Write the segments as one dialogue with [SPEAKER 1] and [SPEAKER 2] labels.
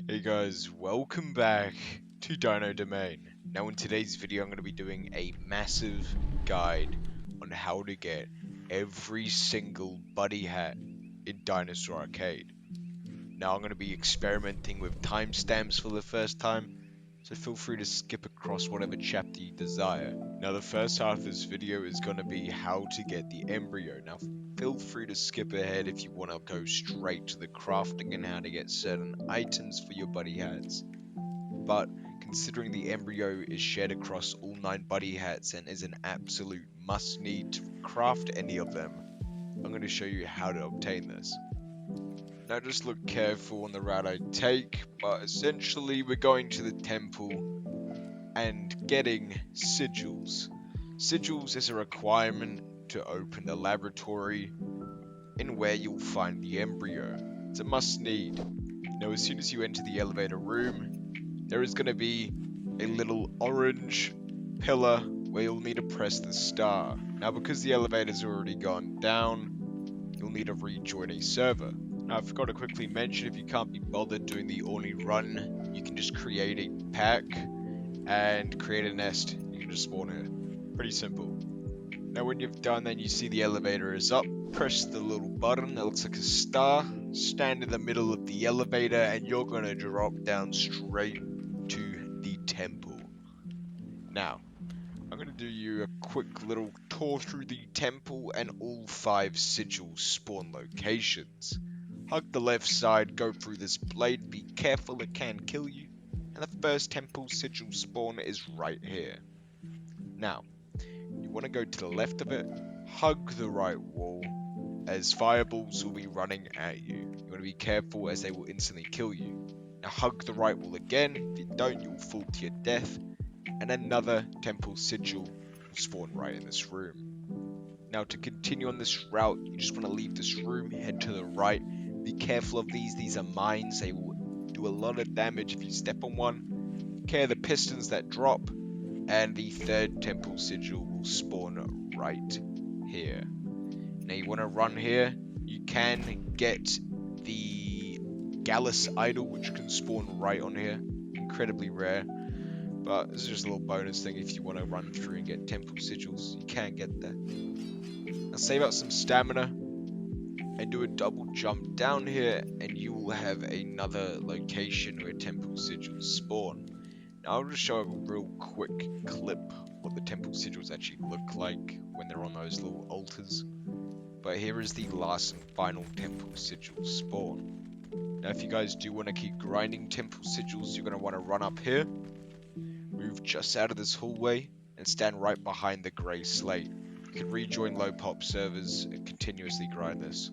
[SPEAKER 1] Hey guys, welcome back to Dino Domain. Now in today's video I'm going to be doing a massive guide on how to get every single buddy hat in Dinosaur Arcade. Now I'm going to be experimenting with timestamps for the first time, so feel free to skip across whatever chapter you desire. Now the first half of this video is going to be how to get the embryo. Now feel free to skip ahead if you want to go straight to the crafting and how to get certain items for your buddy hats. But considering the embryo is shared across all 9 buddy hats and is an absolute must need to craft any of them, I'm going to show you how to obtain this. Now just look careful on the route I take, but essentially we're going to the temple and getting sigils. Sigils is a requirement to open the laboratory in where you'll find the embryo. It's a must need. Now as soon as you enter the elevator room, there is going to be a little orange pillar where you'll need to press the star. Now because the elevator's already gone down, you'll need to rejoin a server. Now I forgot to quickly mention, if you can't be bothered doing the only run, you can just create a pack and create a nest. You can just spawn here. Pretty simple. Now when you've done that, you see the elevator is up, press the little button that looks like a star, stand in the middle of the elevator, and you're going to drop down straight to the temple. Now, I'm going to do you a quick little tour through the temple and all 5 sigil spawn locations. Hug the left side, go through this blade, be careful it can kill you, and the first temple sigil spawn is right here. Now, you want to go to the left of it, hug the right wall, as fireballs will be running at you. You want to be careful as they will instantly kill you. Now hug the right wall again, if you don't you'll fall to your death, and another temple sigil will spawn right in this room. Now to continue on this route, you just want to leave this room, head to the right, be careful of these are mines, they will do a lot of damage if you step on one. Care the pistons that drop, and the third temple sigil will spawn right here. Now you want to run here, you can get the Gallus idol, which can spawn right on here. Incredibly rare, but this is just a little bonus thing. If you want to run through and get temple sigils, you can get that. Now save out some stamina and do a double jump down here, and you will have another location where temple sigils spawn. Now I'll just show a real quick clip what the temple sigils actually look like when they're on those little altars. But here is the last and final temple sigil spawn. Now if you guys do want to keep grinding temple sigils, you're going to want to run up here, move just out of this hallway, and stand right behind the grey slate. You can rejoin low pop servers and continuously grind this.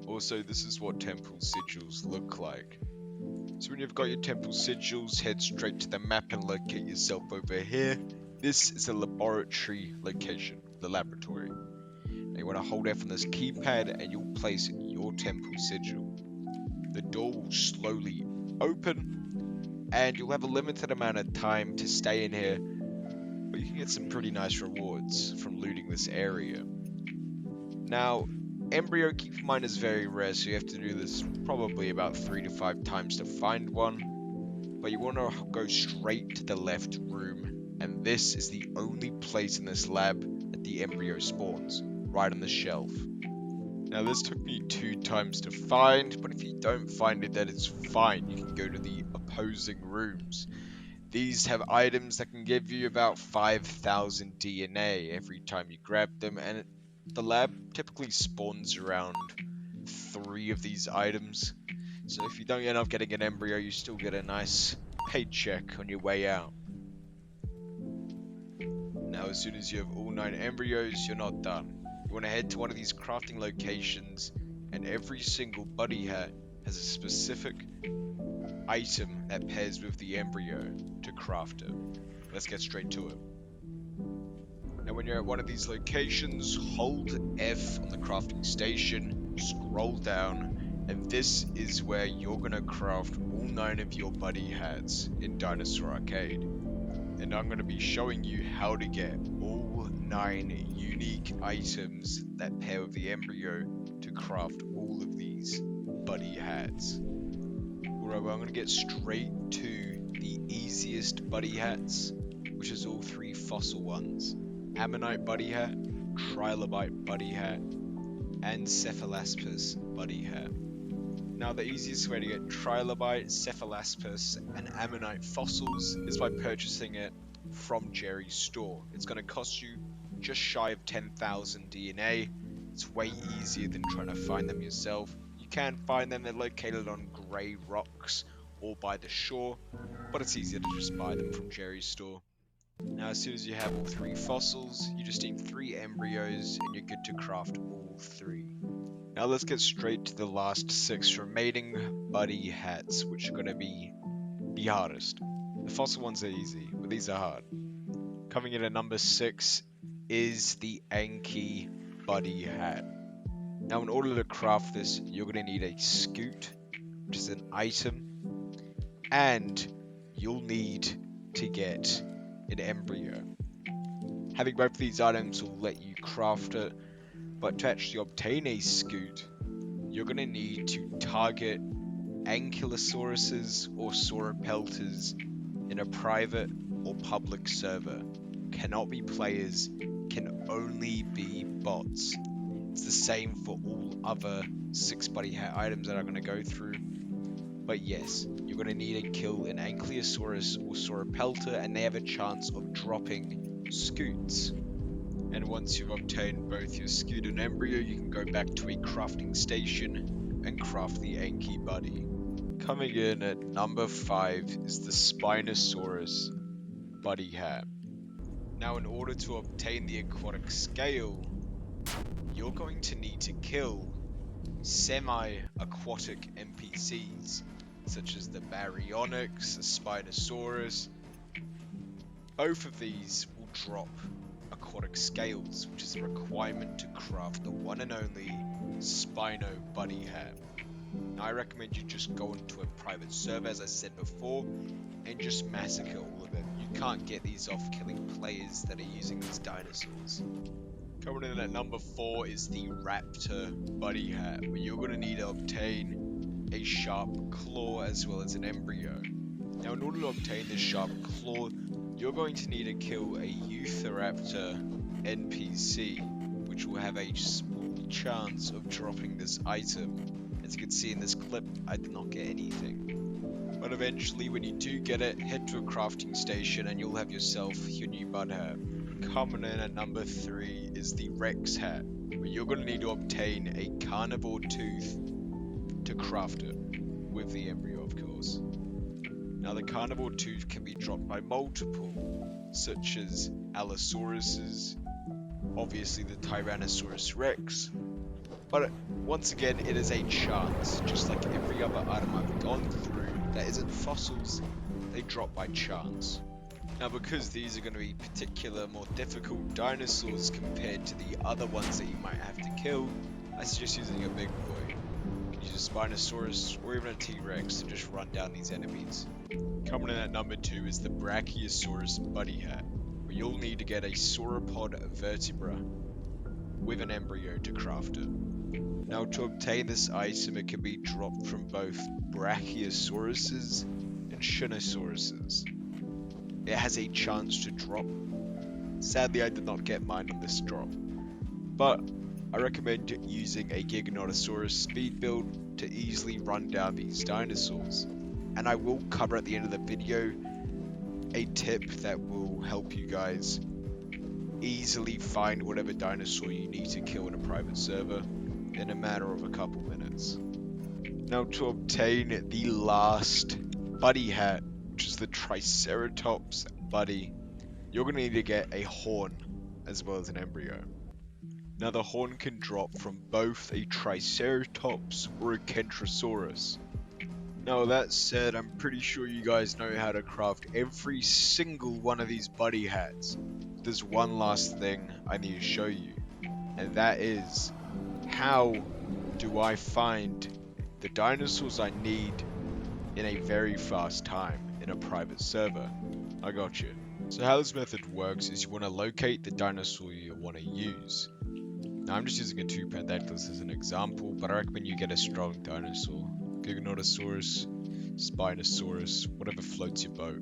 [SPEAKER 1] Also, this is what temple sigils look like. So when you've got your temple sigils, head straight to the map and locate yourself over here. This is a laboratory location, the laboratory. Now you want to hold F on this keypad and you'll place your temple sigil. The door will slowly open and you'll have a limited amount of time to stay in here, but you can get some pretty nice rewards from looting this area. Now, embryo, keep in mind, is very rare, so you have to do this probably about 3 to 5 times to find one. But you want to go straight to the left room, and this is the only place in this lab that the embryo spawns, right on the shelf. Now this took me 2 times to find, but if you don't find it, that is fine. You can go to the opposing rooms. These have items that can give you about 5,000 DNA every time you grab them, and the lab typically spawns around 3 of these items. So if you don't end up getting an embryo, you still get a nice paycheck on your way out. Now as soon as you have all 9 embryos, you're not done. You want to head to one of these crafting locations, and every single buddy hat has a specific item that pairs with the embryo to craft it. Let's get straight to it. Now when you're at one of these locations, hold F on the crafting station, scroll down, and this is where you're going to craft all 9 of your buddy hats in Dinosaur Arcade. And I'm going to be showing you how to get all 9 unique items that pair with the embryo to craft all of these buddy hats. Alright, well, I'm going to get straight to the easiest buddy hats, which is all three fossil ones. Ammonite buddy hat, Trilobite buddy hat, and Cephalaspis buddy hat. Now, the easiest way to get Trilobite, Cephalaspis, and Ammonite fossils is by purchasing it from Jerry's store. It's going to cost you just shy of 10,000 DNA. It's way easier than trying to find them yourself. You can find them, they're located on grey rocks or by the shore, but it's easier to just buy them from Jerry's store. Now, as soon as you have all three fossils, you just need 3 embryos and you're good to craft all 3. Now let's get straight to the last 6 remaining buddy hats, which are going to be the hardest. The fossil ones are easy, but these are hard. Coming in at number 6 is the Anki buddy hat. Now, in order to craft this, you're going to need a scoot, which is an item, and you'll need to get an embryo. Having both of these items will let you craft it, but to actually obtain a scoot, you're going to need to target Ankylosauruses or Sauropeltas in a private or public server. Cannot be players, can only be bots. It's the same for all other 6 buddy hat items that I'm going to go through. But yes, you're going to need to kill an Ankylosaurus or Sauropelta, and they have a chance of dropping scoots. And once you've obtained both your scoot and embryo, you can go back to a crafting station and craft the Anki buddy. Coming in at number 5 is the Spinosaurus buddy hat. Now, in order to obtain the aquatic scale, you're going to need to kill semi-aquatic NPCs, such as the Baryonyx, the Spinosaurus. Both of these will drop aquatic scales, which is a requirement to craft the one and only Spino buddy hat. Now, I recommend you just go into a private server, as I said before, and just massacre all of them. You can't get these off killing players that are using these dinosaurs. Coming in at number 4 is the Raptor buddy hat, where you're going to need to obtain a sharp claw as well as an embryo. Now, in order to obtain this sharp claw, you're going to need to kill a Eutheraptor NPC, which will have a small chance of dropping this item. As you can see in this clip, I did not get anything. But eventually, when you do get it, head to a crafting station and you'll have yourself your new bud hat. Coming in at number 3 is the Rex hat, where you're going to need to obtain a carnivore tooth to craft it, with the embryo of course. Now, the carnivore tooth can be dropped by multiple, such as Allosauruses, obviously the Tyrannosaurus Rex, but once again, it is a chance, just like every other item I've gone through that isn't fossils, they drop by chance. Now, because these are going to be particular, more difficult dinosaurs compared to the other ones that you might have to kill, I suggest using a big boy. You can use a Spinosaurus or even a T-Rex to just run down these enemies. Coming in at number 2 is the Brachiosaurus buddy hat, where you'll need to get a sauropod vertebra with an embryo to craft it. Now, to obtain this item, it can be dropped from both Brachiosauruses and Shunosauruses. It has a chance to drop. Sadly, I did not get mine on this drop, but I recommend using a Giganotosaurus speed build to easily run down these dinosaurs. And I will cover at the end of the video a tip that will help you guys easily find whatever dinosaur you need to kill in a private server in a matter of a couple minutes. Now, to obtain the last buddy hat, which is the Triceratops buddy, you're going to need to get a horn as well as an embryo. Now, the horn can drop from both a Triceratops or a Kentrosaurus. Now, that said, I'm pretty sure you guys know how to craft every single one of these buddy hats. There's one last thing I need to show you, and that is, how do I find the dinosaurs I need in a very fast time in a private server? I got you. So how this method works is you want to locate the dinosaur you want to use. Now, I'm just using a 2-Pentaclus as an example, but I recommend you get a strong dinosaur. Giganotosaurus, Spinosaurus, whatever floats your boat.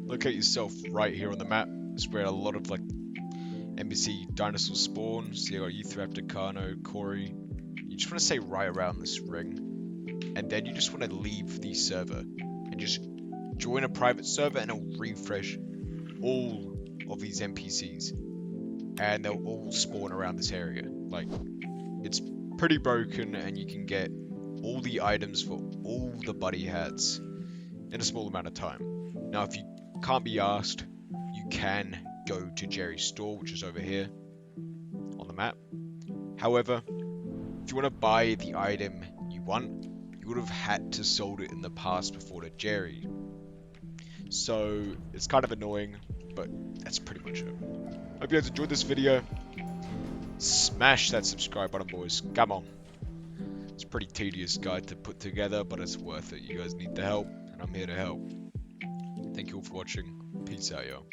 [SPEAKER 1] Locate yourself right here on the map. It's where a lot of like NPC dinosaurs spawn. So you got Euthraptor, Carno, Cory. You just want to stay right around this ring. And then you just want to leave the server and just join a private server, and it'll refresh all of these NPCs. And they'll all spawn around this area. Like, it's pretty broken, and you can get all the items for all the buddy hats in a small amount of time. Now, if you can't be asked, you can go to Jerry's store, which is over here on the map. However, if you want to buy the item you want, you would have had to sold it in the past before to Jerry. So it's kind of annoying, but that's pretty much it. Hope you guys enjoyed this video. Smash that subscribe button, boys. Come on. It's a pretty tedious guide to put together, but it's worth it. You guys need the help, and I'm here to help. Thank you all for watching. Peace out, yo.